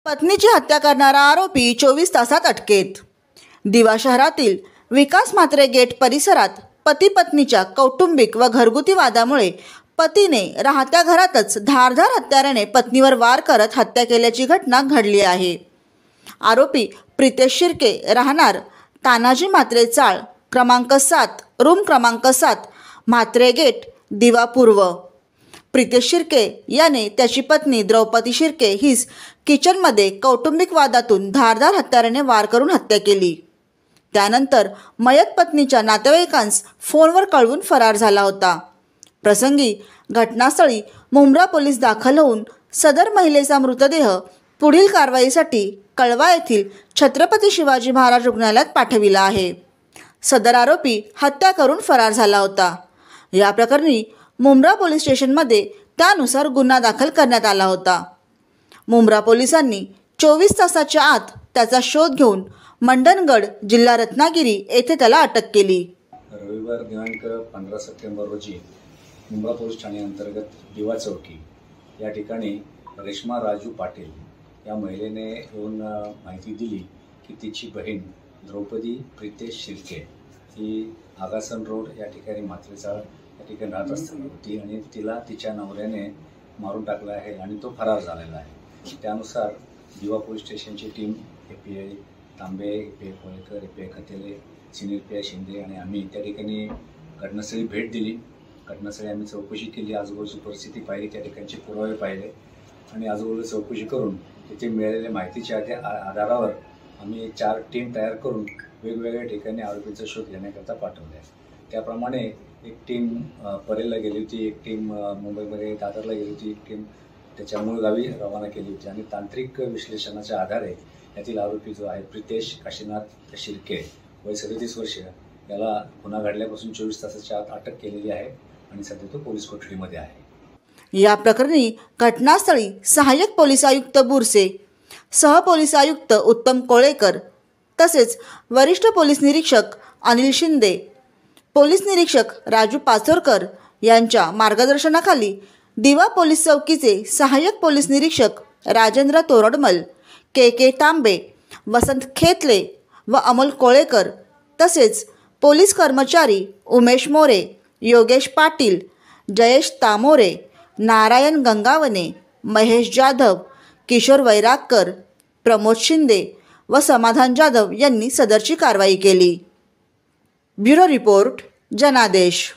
पत्नीची हत्या करणारा आरोपी 24 तासात अटकेत। दिवा शहरातील विकास म्हात्रे गेट परिसरात पती पत्नीच्या कौटुंबिक व घरगुती वादामुळे पतीने राहत्या घरातच धारदार हत्याराने पत्नीवर वार करत हत्या केल्याची घटना घडली आहे। आरोपी प्रितेश शिर्के राहणार तानाजी म्हात्रे चाळ क्रमांक 7 रूम क्रमांक 7 म्हात्रे गेट दिवा पूर्व। प्रितेश शिर्के याने त्याची पत्नी द्रौपदी शिर्के हिस किचनमध्ये कौटुंबिक वादातून धारदार हत्याराने वार करून हत्या केली। त्यानंतर मयत पत्नीच्या नातेवाईकांस फोनवर कळवून फरार झाला होता। प्रसंगी घटनास्थळी मुंब्रा पोलीस दाखल होऊन सदर महिलेचा मृतदेह पुढील कारवाईसाठी कळवा येथील छत्रपती शिवाजी महाराज रुग्णालयात पाठविला आहे। सदर आरोपी हत्या करून फरार झाला होता। या प्रकरणी मुंब्रा पोलीस स्टेशनमध्ये त्यानुसार गुन्हा दाखल करण्यात आला होता। मुंब्रा पोलिसांनी 24 तासाच्या आत त्याचा शोध घेऊन मंडणगड जिल्हा रत्नागिरी येथे त्याला अटक केली। रविवार दिनांक 15 सप्टेंबर रोजी मुंब्रा पोलीस ठाणे अंतर्गत दिवा चौकी या ठिकाणी रेश्मा राजू पाटील या महिलेने येऊन माहिती दिली की तिची बहीण द्रौपदी प्रितेश शिर्के ही आगासन रोड या ठिकाणी म्हात्रेचाळ या ठिकाणी राहत असताना होती आणि तिला तिच्या नवऱ्याने मारून टाकला आहे आणि तो फरार झालेला आहे। त्यानुसार दिवा पोलीस स्टेशनची team API Tambe, API Kolekar, API Khatele, senior PI Shinde आणि आम्ही त्या ठिकाणी घटनास्थळी भेट दिली। घटनास्थळी आम्ही चौकशी केली, आजूबाजूची परिस्थिती पाहिली, त्या ठिकाणचे पुरावे पाहिले आणि आजूबाजूला चौकशी करून तिथे मिळालेल्या माहितीच्या आधारावर आम्ही 4 टीम तयार करून वेगवेगळ्या ठिकाणी आरोपीचा शोध घेण्याकरता पाठवले आहे। त्याप्रमाणे एक टीम परेलला गेली होती, एक टीम मुंबईमध्ये दादरला गेली होती, एक टीम त्याच्या मूळ गावी रवाना केली होती आणि तांत्रिक विश्लेषणाच्या आधारे यातील आरोपी जो आहे प्रितेश काशीनाथ शिर्के वय 37 वर्ष याला गुन्हा घडल्यापासून 24 तासाच्या आत अटक केलेली आहे आणि सध्या तो पोलीस कोठडीमध्ये आहे। या प्रकरणी घटनास्थळी सहाय्यक पोलीस आयुक्त बुरसे, सह पोलीस आयुक्त उत्तम कोळेकर तसेच वरिष्ठ पोलीस निरीक्षक अनिल शिंदे, पोलीस निरीक्षक राजू पाचोरकर यांच्या मार्गदर्शनाखाली दिवा पोलीस चौकीचे सहाय्यक पोलीस निरीक्षक राजेंद्र तोरडमल, KK तांबे, वसंत खेतले व अमोल कोळेकर तसेच पोलीस कर्मचारी उमेश मोरे, योगेश पाटील, जयेश तामोरे, नारायण गंगावने, महेश जाधव, किशोर वैरागकर, प्रमोद शिंदे व समाधान जाधव यांनी सदरची कारवाई केली। ब्युरो रिपोर्ट जनादेश।